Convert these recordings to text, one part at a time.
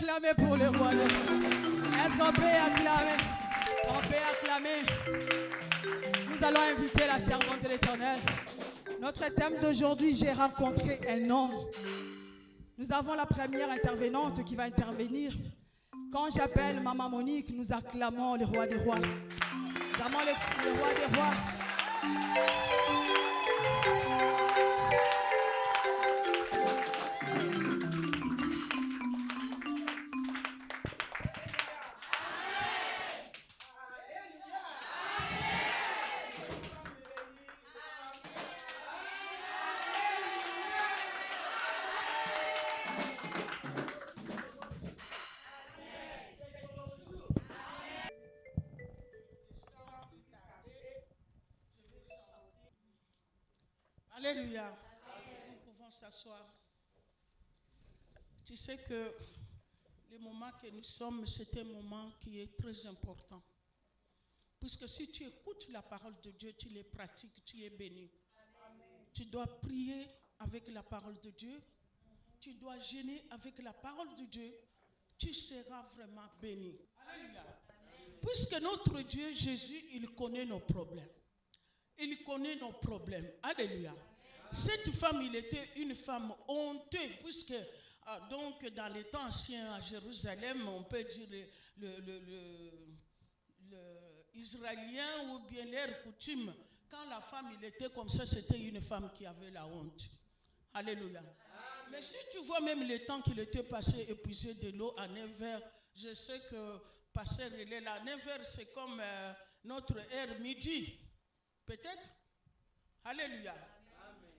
acclamer pour le roi des rois? Est-ce qu'on peut acclamer? On peut acclamer. Nous allons inviter la servante de l'Éternel. Notre thème d'aujourd'hui, j'ai rencontré un homme. Nous avons la première intervenante qui va intervenir. Quand j'appelle Maman Monique, nous acclamons le roi des rois. Nous acclamons le roi des rois. Alléluia. Nous pouvons s'asseoir. Tu sais que le moment que nous sommes, c'est un moment qui est très important. Puisque si tu écoutes la parole de Dieu, tu les pratiques, tu es béni. Tu dois prier avec la parole de Dieu. Tu dois jeûner avec la parole de Dieu. Tu seras vraiment béni. Alléluia. Puisque notre Dieu, Jésus, il connaît nos problèmes. Il connaît nos problèmes. Alléluia. Cette femme, il était une femme honteuse, puisque donc dans les temps anciens à Jérusalem, on peut dire Israélien ou bien l'air coutume, quand la femme il était comme ça, c'était une femme qui avait la honte. Alléluia. Amen. Mais si tu vois même le temps qu'il était passé épuisé de l'eau à 9h, je sais que pasteur il est là, à 9h c'est comme notre heure midi. Peut-être? Alléluia. Amen.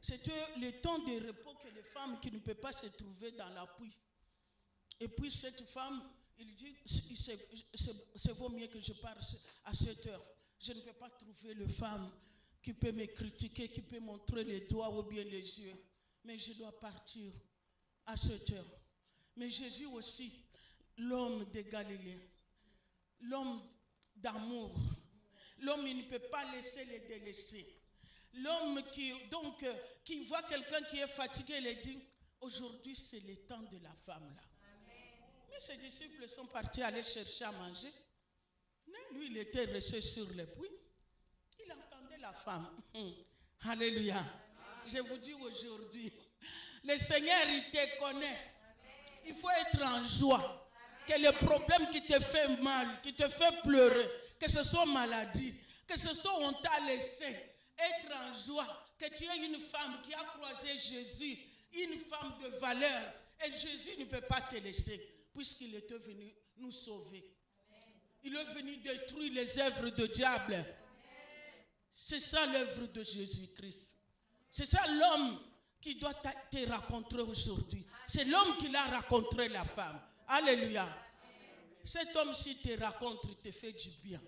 C'était le temps de repos que les femmes qui ne peuvent pas se trouver dans la pluie. Et puis cette femme, il dit, c'est vaut mieux que je parte à 7 heures. Je ne peux pas trouver le femme qui peut me critiquer, qui peut montrer les doigts ou bien les yeux. Mais je dois partir à 7 heures. Mais Jésus aussi, l'homme de Galilée, l'homme d'amour, l'homme, il ne peut pas laisser les délaissés. L'homme qui voit quelqu'un qui est fatigué, il dit, aujourd'hui c'est le temps de la femme là. Mais ses disciples sont partis aller chercher à manger. Mais lui, il était resté sur le puits. Il entendait la femme. Alléluia. Je vous dis aujourd'hui, le Seigneur, il te connaît. Il faut être en joie. Que le problème qui te fait mal, qui te fait pleurer, que ce soit maladie, que ce soit on t'a laissé, être en joie, que tu es une femme qui a croisé Jésus, une femme de valeur, et Jésus ne peut pas te laisser, puisqu'il était venu nous sauver. Il est venu détruire les œuvres du diable. C'est ça l'œuvre de Jésus-Christ. C'est ça l'homme qui doit te rencontrer aujourd'hui. C'est l'homme qui l'a rencontré la femme. Alléluia. Cet homme, si te rencontre, il te fait du bien.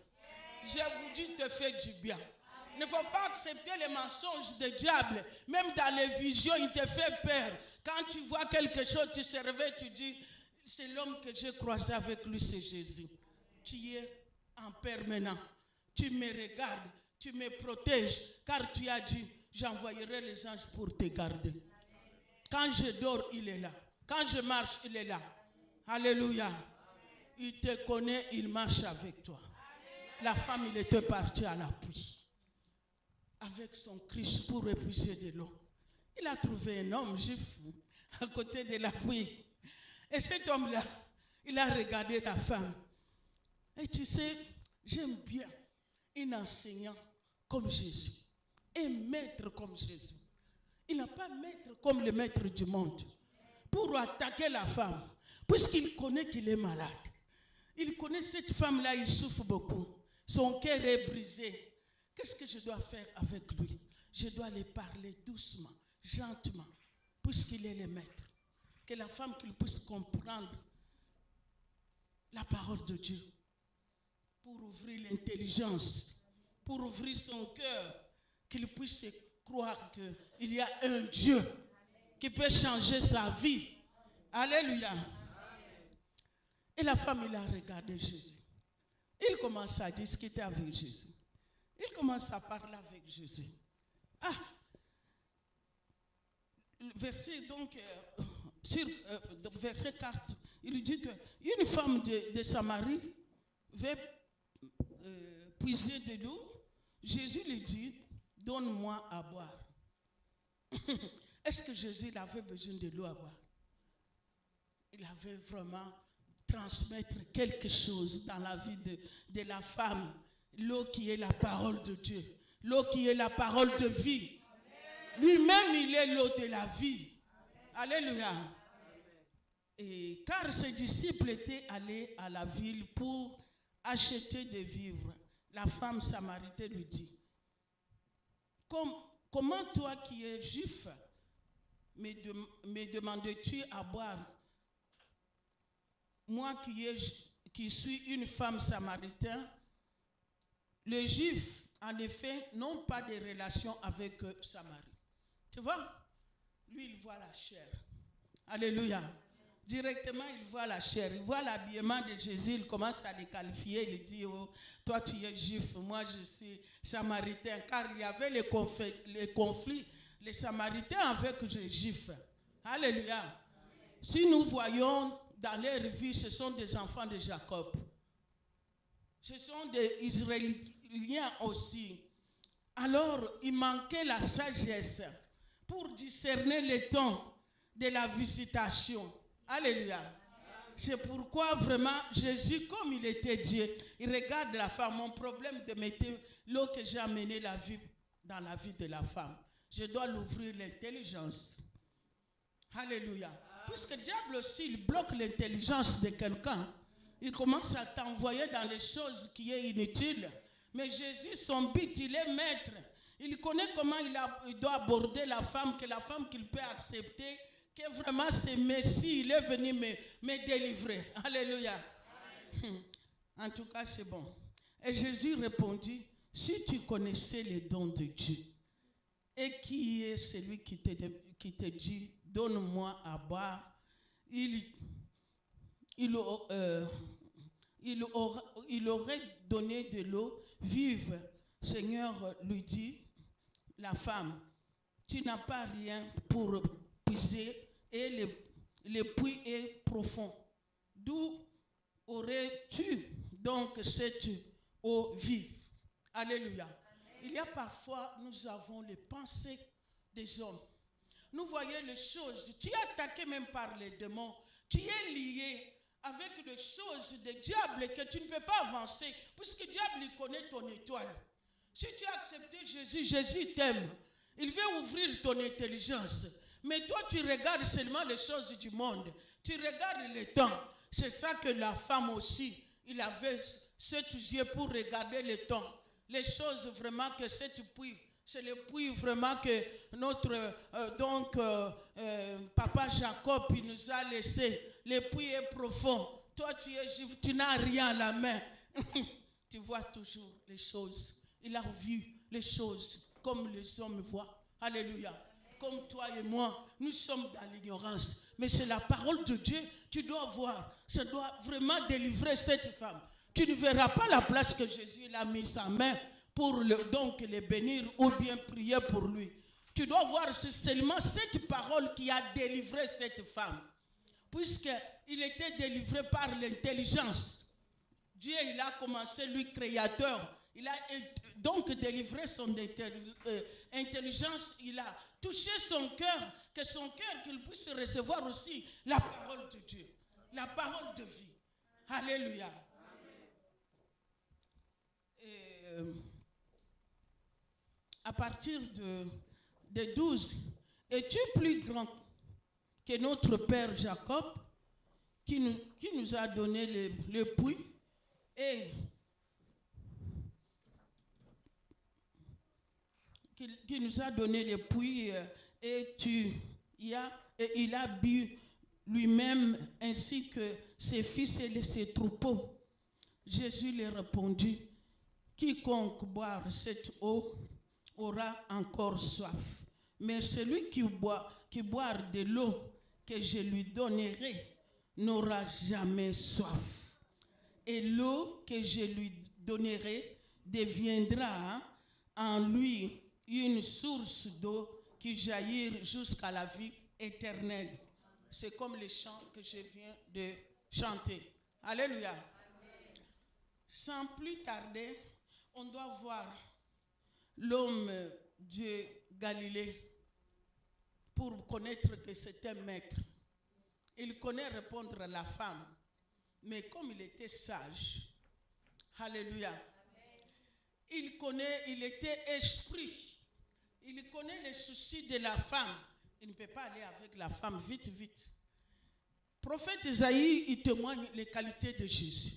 Je vous dis, il te fait du bien. Il ne faut pas accepter les mensonges du diable. Même dans les visions, il te fait peur. Quand tu vois quelque chose, tu se réveilles, tu dis, c'est l'homme que j'ai croisé avec lui, c'est Jésus. Tu es en permanent. Tu me regardes, tu me protèges, car tu as dit, j'envoyerai les anges pour te garder. Quand je dors, il est là. Quand je marche, il est là. Alléluia. Il te connaît, il marche avec toi. La femme, il était partie à la pluie avec son Christ pour épuiser de l'eau. Il a trouvé un homme juif à côté de la pluie. Et cet homme-là, il a regardé la femme. Et tu sais, j'aime bien un enseignant comme Jésus, un maître comme Jésus. Il n'a pas maître comme le maître du monde pour attaquer la femme, puisqu'il connaît qu'il est malade. Il connaît cette femme-là, il souffre beaucoup. Son cœur est brisé. Qu'est-ce que je dois faire avec lui? Je dois lui parler doucement, gentiment, puisqu'il est le maître. Que la femme qu'il puisse comprendre la parole de Dieu pour ouvrir l'intelligence, pour ouvrir son cœur, qu'il puisse croire qu'il y a un Dieu qui peut changer sa vie. Alléluia. Et la femme, il a regardé Jésus. Il commence à discuter avec Jésus. Il commence à parler avec Jésus. Ah! Verset donc, verset Il dit qu'une femme de Samarie veut puiser de l'eau. Jésus lui dit, donne-moi à boire. Est-ce que Jésus avait besoin de l'eau à boire? Il avait vraiment transmettre quelque chose dans la vie de la femme. L'eau qui est la parole de Dieu. L'eau qui est la parole de vie. Lui-même, il est l'eau de la vie. Alléluia. Et car ses disciples étaient allés à la ville pour acheter des vivres. La femme samaritaine lui dit, comment toi qui es juif, me demandes-tu à boire? Moi qui suis une femme samaritaine, les juifs, en effet, n'ont pas de relation avec Samarie. Tu vois? Lui, il voit la chair. Alléluia. Directement, il voit la chair. Il voit l'habillement de Jésus. Il commence à les qualifier. Il dit, oh, toi, tu es juif. Moi, je suis samaritain. Car il y avait les conflits. Les samaritains avec les juifs. Alléluia. Si nous voyons dans les revues, ce sont des enfants de Jacob. Ce sont des Israéliens aussi. Alors, il manquait la sagesse pour discerner le temps de la visitation. Alléluia. C'est pourquoi vraiment Jésus, comme il était Dieu, il regarde la femme. Mon problème de mettre l'eau que j'ai amené dans la vie de la femme. Je dois l'ouvrir l'intelligence. Alléluia. Puisque le diable aussi, il bloque l'intelligence de quelqu'un. Il commence à t'envoyer dans les choses qui sont inutiles. Mais Jésus, son but, il est maître. Il connaît comment il doit aborder la femme, que la femme qu'il peut accepter, que vraiment c'est Messie, il est venu me délivrer. Alléluia. En tout cas, c'est bon. Et Jésus répondit, si tu connaissais les dons de Dieu, et qui est celui qui te dit, donne-moi à boire, il aurait donné de l'eau vive. Seigneur, lui dit la femme, tu n'as pas rien pour puiser et le puits est profond. D'où aurais-tu donc cette eau vive? Alléluia. Amen. Il y a parfois, nous avons les pensées des hommes. Nous voyons les choses. Tu es attaqué même par les démons. Tu es lié avec les choses des diables que tu ne peux pas avancer. Puisque le diable, il connaît ton étoile. Si tu as accepté Jésus, Jésus t'aime. Il veut ouvrir ton intelligence. Mais toi, tu regardes seulement les choses du monde. Tu regardes le temps. C'est ça que la femme aussi, il avait cet yeux pour regarder le temps. Les choses vraiment que cette puits, c'est le puits vraiment que notre papa Jacob il nous a laissé. Le puits est profond. Toi, tu es juif, tu n'as rien à la main. Tu vois toujours les choses. Il a vu les choses comme les hommes voient. Alléluia. Comme toi et moi, nous sommes dans l'ignorance. Mais c'est la parole de Dieu. Tu dois voir. Ça doit vraiment délivrer cette femme. Tu ne verras pas la place que Jésus a mis sa main pour donc les bénir ou bien prier pour lui. Tu dois voir, c'est seulement cette parole qui a délivré cette femme. Puisqu'il était délivré par l'intelligence. Dieu, il a commencé, lui, créateur. Il a donc délivré son intelligence. Il a touché son cœur, que son cœur qu'il puisse recevoir aussi la parole de Dieu. La parole de vie. Alléluia. À partir de 12, es-tu plus grand que notre père Jacob qui nous a donné le puits et qui nous a donné le puits et il a bu lui-même ainsi que ses fils et ses troupeaux. Jésus lui répondit, quiconque boit cette eau aura encore soif. Mais celui qui boit de l'eau que je lui donnerai n'aura jamais soif. Et l'eau que je lui donnerai deviendra en lui une source d'eau qui jaillit jusqu'à la vie éternelle. C'est comme les chants que je viens de chanter. Alléluia. Sans plus tarder, on doit voir l'homme de Galilée pour connaître que c'est un maître. Il connaît répondre à la femme, mais comme il était sage, alléluia, il était esprit, il connaît les soucis de la femme. Il ne peut pas aller avec la femme vite, vite. Prophète Isaïe, il témoigne les qualités de Jésus.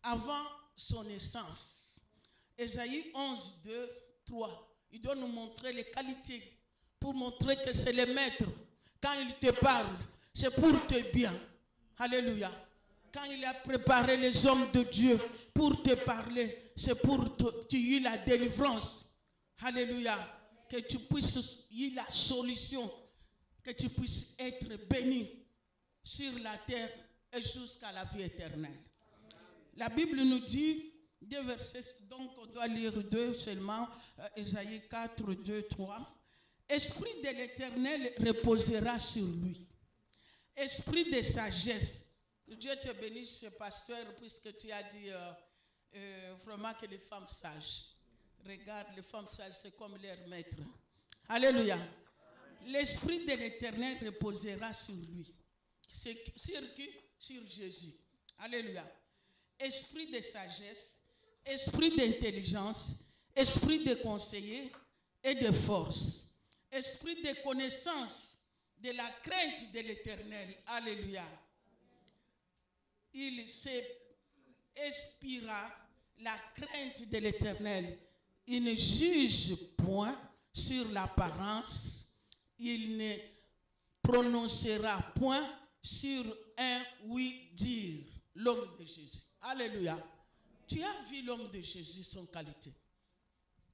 Avant son naissance, Isaïe 11, 2, 3, il doit nous montrer les qualités pour montrer que c'est le maître. Quand il te parle, c'est pour te bien. Alléluia. Quand il a préparé les hommes de Dieu pour te parler, c'est pour que tu aies la délivrance. Alléluia. Que tu puisses y la solution, que tu puisses être béni sur la terre et jusqu'à la vie éternelle. La Bible nous dit, deux versets, donc on doit lire deux seulement, Ésaïe 4, 2, 3. Esprit de l'Éternel reposera sur lui. Esprit de sagesse. Que Dieu te bénisse, ce pasteur, puisque tu as dit vraiment que les femmes sages. Regarde, les femmes sages, c'est comme leur maître. Alléluia. L'Esprit de l'Éternel reposera sur lui. Sur qui? Sur Jésus. Alléluia. Esprit de sagesse, esprit d'intelligence, esprit de conseiller et de force. Esprit de connaissance, de la crainte de l'Éternel. Alléluia. Il s'inspira la crainte de l'Éternel. Il ne juge point sur l'apparence. Il ne prononcera point sur un oui-dire. L'homme de Jésus. Alléluia. Tu as vu l'homme de Jésus, son qualité.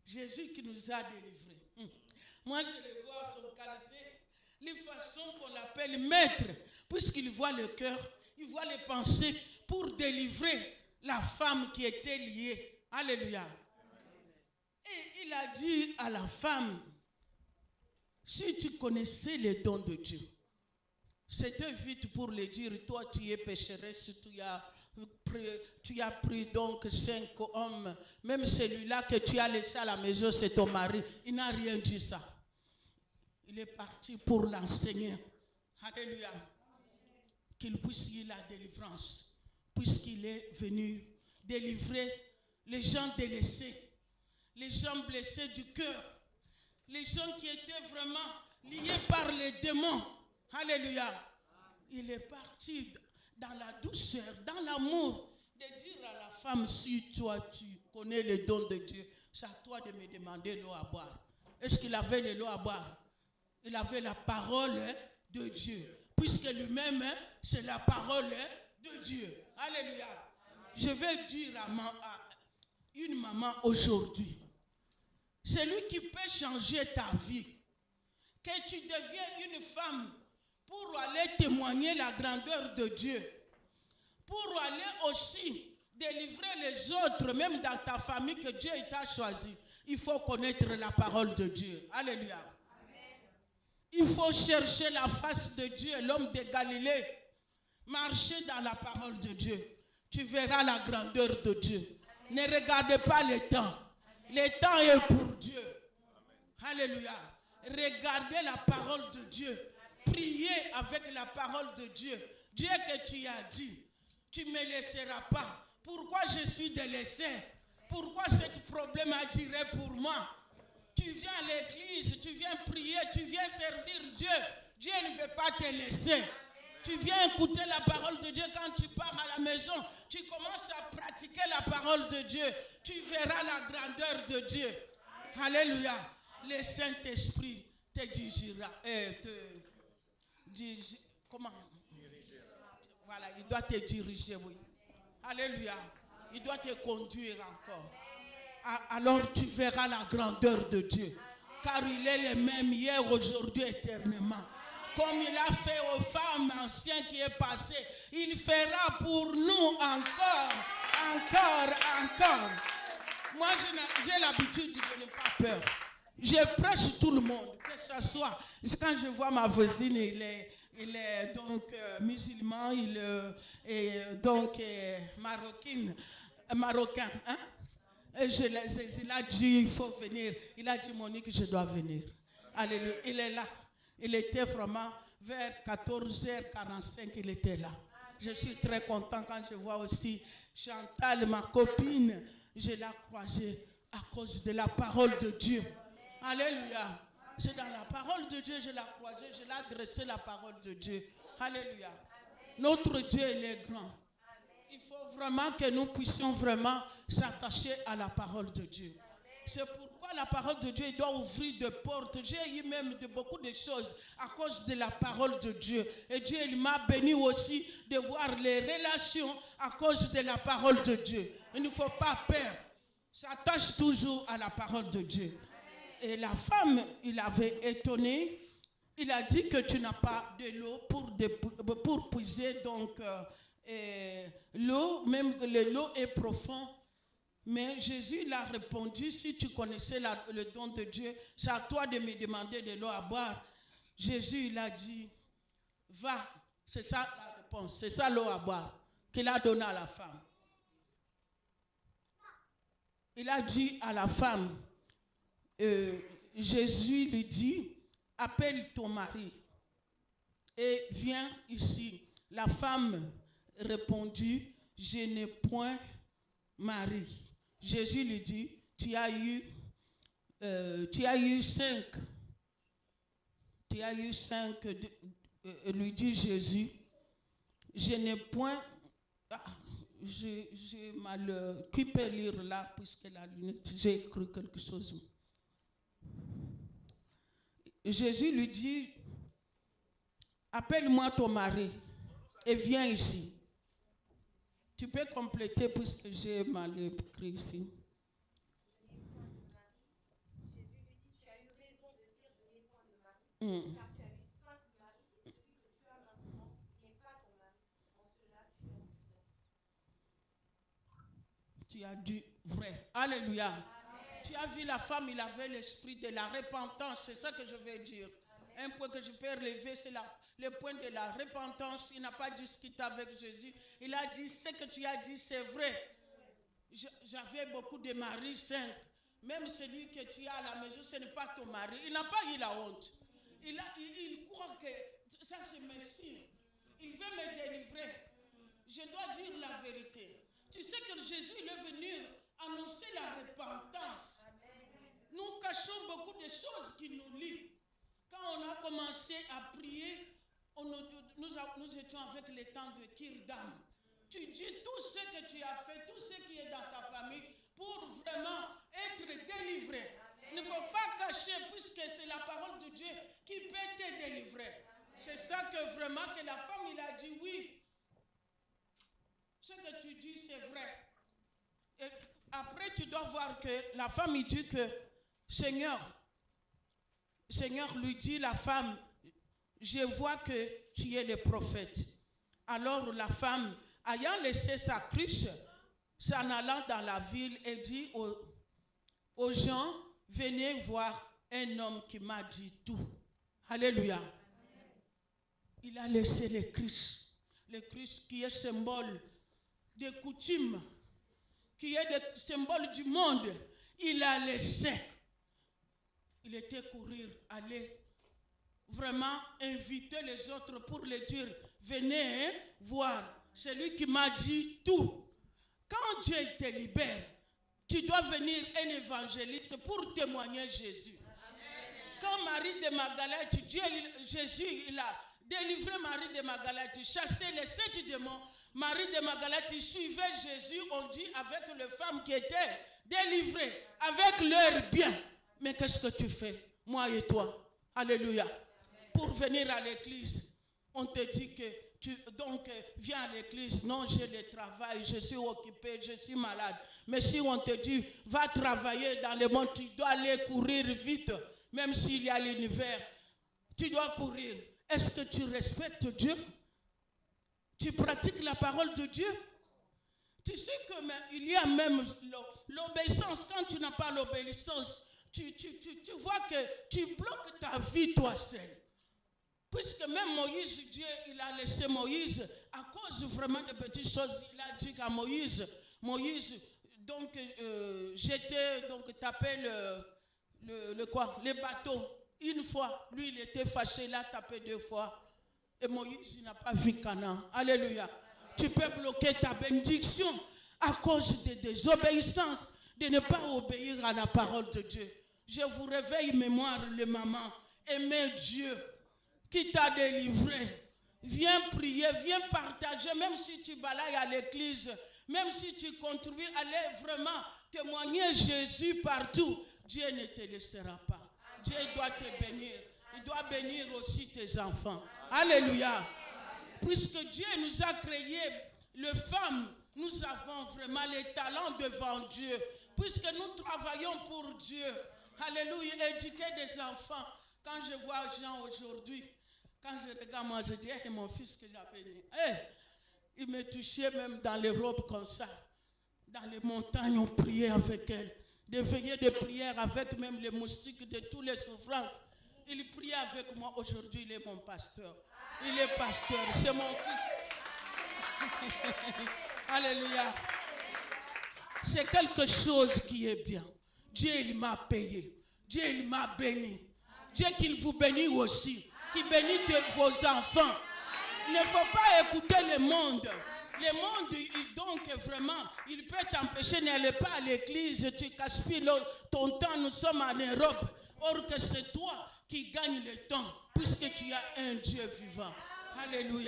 Jésus qui nous a délivrés. Moi, je le vois son qualité, les façons qu'on l'appelle maître, puisqu'il voit le cœur, il voit les pensées pour délivrer la femme qui était liée. Alléluia. Et il a dit à la femme, si tu connaissais les dons de Dieu, c'était vite pour le dire, toi tu es pécheresse, tu as pris donc 5 hommes, même celui-là que tu as laissé à la maison, c'est ton mari. Il n'a rien dit ça. Il est parti pour l'enseigner. Alléluia. Qu'il puisse y la délivrance, puisqu'il est venu délivrer les gens délaissés, les gens blessés du cœur, les gens qui étaient vraiment liés par les démons. Alléluia. Il est parti dans la douceur, dans l'amour, de dire à la femme, si toi tu connais les dons de Dieu, c'est à toi de me demander l'eau à boire. Est-ce qu'il avait de l'eau à boire? Il avait la parole de Dieu. Puisque lui-même, c'est la parole de Dieu. Alléluia. Je vais dire à une maman aujourd'hui, celui qui peut changer ta vie, que tu deviens une femme pour aller témoigner la grandeur de Dieu, pour aller aussi délivrer les autres, même dans ta famille que Dieu t'a choisi. Il faut connaître la parole de Dieu. Alléluia. Il faut chercher la face de Dieu, l'homme de Galilée. Marcher dans la parole de Dieu. Tu verras la grandeur de Dieu. Ne regardez pas le temps. Le temps est pour Dieu. Alléluia. Regardez la parole de Dieu. Priez avec la parole de Dieu. Dieu que tu as dit, tu ne me laisseras pas. Pourquoi je suis délaissé? Pourquoi ce problème a duré pour moi? Tu viens à l'église, tu viens prier, tu viens servir Dieu. Dieu ne peut pas te laisser. Tu viens écouter la parole de Dieu quand tu pars à la maison. Tu commences à pratiquer la parole de Dieu. Tu verras la grandeur de Dieu. Alléluia. Le Saint-Esprit te dirigera. Comment? Voilà, il doit te diriger, oui. Alléluia. Il doit te conduire encore. Alors tu verras la grandeur de Dieu. Car il est le même hier, aujourd'hui, éternellement. Comme il a fait aux femmes anciennes qui est passé, il fera pour nous encore. Moi, j'ai l'habitude de ne pas peur. Je prêche tout le monde, que ce soit. Quand je vois ma voisine, Il est donc musulman, il est donc marocain. Hein? Il a dit, il faut venir. Il a dit, Monique, je dois venir. Alléluia. Il est là. Il était vraiment vers 14h45, il était là. Je suis très content quand je vois aussi Chantal, ma copine. Je l'ai croisée à cause de la parole de Dieu. Alléluia. C'est dans la parole de Dieu, je l'ai croisée, je l'ai adressé la parole de Dieu. Alléluia. Notre Dieu, il est grand. Il faut vraiment que nous puissions vraiment s'attacher à la parole de Dieu. C'est pourquoi la parole de Dieu doit ouvrir des portes. J'ai eu même beaucoup de choses à cause de la parole de Dieu. Et Dieu, il m'a béni aussi de voir les relations à cause de la parole de Dieu. Il ne faut pas peur. S'attache toujours à la parole de Dieu. Et la femme, il avait étonné. Il a dit que tu n'as pas de l'eau pour puiser donc l'eau, même que l'eau est profonde. Mais Jésus l'a répondu, si tu connaissais le don de Dieu, c'est à toi de me demander de l'eau à boire. Jésus, il a dit, va. C'est ça la réponse, c'est ça l'eau à boire qu'il a donnée à la femme. Il a dit à la femme, Jésus lui dit, appelle ton mari et viens ici. La femme répondit, je n'ai point mari. Jésus lui dit, tu as eu 5. Tu as eu 5. Lui dit Jésus, je n'ai point. J'ai mal. Qui peut lire là, puisque la lunette, j'ai écrit quelque chose. Jésus lui dit, appelle-moi ton mari et viens ici. Tu peux compléter puisque j'ai mal écrit ici. Jésus lui dit, tu as eu raison de dire, je n'ai point de mari, car tu as eu 5 maris, et celui que tu as maintenant n'est pas ton mari. En cela, tu as dit vrai. Tu as dit vrai. Alléluia. Amen. Tu as vu la femme, il avait l'esprit de la repentance, c'est ça que je veux dire. Amen. Un point que je peux relever, c'est le point de la repentance. Il n'a pas discuté avec Jésus. Il a dit, ce que tu as dit, c'est vrai. J'avais beaucoup de maris, 5. Même celui que tu as à la maison, ce n'est pas ton mari. Il n'a pas eu la honte. Il croit que ça c'est Messie. Il veut me délivrer. Je dois dire la vérité. Tu sais que Jésus il est venu annoncer la repentance. Nous cachons beaucoup de choses qui nous lient. Quand on a commencé à prier, nous étions avec le temps de Kirdam. Tu dis tout ce que tu as fait, tout ce qui est dans ta famille pour vraiment être délivré. Il ne faut pas cacher puisque c'est la parole de Dieu qui peut te délivrer. C'est ça que vraiment que la femme il a dit oui. Ce que tu dis c'est vrai. Et après tu dois voir que la femme il dit que Seigneur lui dit la femme, je vois que tu es le prophète. Alors la femme, ayant laissé sa cruche, s'en allant dans la ville et dit aux gens, venez voir un homme qui m'a dit tout. Alléluia. Il a laissé le Christ qui est symbole de coutume, qui est le symbole du monde. Il a laissé. Il était courir, aller vraiment inviter les autres pour les dire, venez voir, c'est lui qui m'a dit tout. Quand Dieu te libère, tu dois venir un évangéliste pour témoigner Jésus. Amen. Quand Marie de Magdalene, Jésus il a délivré Marie de Magdalene, chassé les 7 démons. Marie de Magdalene suivait Jésus, on dit, avec les femmes qui étaient délivrées, avec leurs biens. Mais qu'est-ce que tu fais, moi et toi? Alléluia. Amen. Pour venir à l'église, on te dit que viens à l'église. Non, j'ai le travail, je suis occupé, je suis malade. Mais si on te dit, va travailler dans le monde, tu dois aller courir vite. Même s'il y a l'univers, tu dois courir. Est-ce que tu respectes Dieu? Tu pratiques la parole de Dieu? Tu sais qu'il y a même l'obéissance. Quand tu n'as pas l'obéissance, tu vois que tu bloques ta vie toi seul. Puisque même Moïse, Dieu, il a laissé Moïse, à cause vraiment de petites choses, il a dit qu'à Moïse, donc, donc tapé les bateaux. Une fois, lui, il était fâché, il a tapé 2 fois. Et Moïse, il n'a pas vu Canaan. Alléluia. Tu peux bloquer ta bénédiction à cause de désobéissance, de ne pas obéir à la parole de Dieu. Je vous réveille mémoire, les mamans. Aimez Dieu qui t'a délivré. Viens prier, viens partager, même si tu balayes à l'église, même si tu contribues, allez vraiment témoigner Jésus partout. Dieu ne te laissera pas. Dieu doit te bénir. Il doit bénir aussi tes enfants. Alléluia. Puisque Dieu nous a créé, les femmes, nous avons vraiment les talents devant Dieu. Puisque nous travaillons pour Dieu. Alléluia. Éduquer des enfants. Quand je vois Jean aujourd'hui, quand je regarde, moi je dis, hey, mon fils que j'avais né, hey, il me touchait même dans les robes comme ça. Dans les montagnes, on priait avec elle. Des veillées de prière avec même les moustiques de toutes les souffrances. Il priait avec moi. Aujourd'hui, il est mon pasteur. Il est pasteur. C'est mon fils. Alléluia. C'est quelque chose qui est bien. Dieu, il m'a payé. Dieu, il m'a béni. Dieu, qu'il vous bénisse aussi. Qu'il bénisse vos enfants. Il ne faut pas écouter le monde. Le monde, donc vraiment, il peut t'empêcher d'aller pas à l'église. Tu gaspilles ton temps. Nous sommes en Europe. Or que c'est toi qui gagne le temps, puisque tu as un Dieu vivant. Alléluia.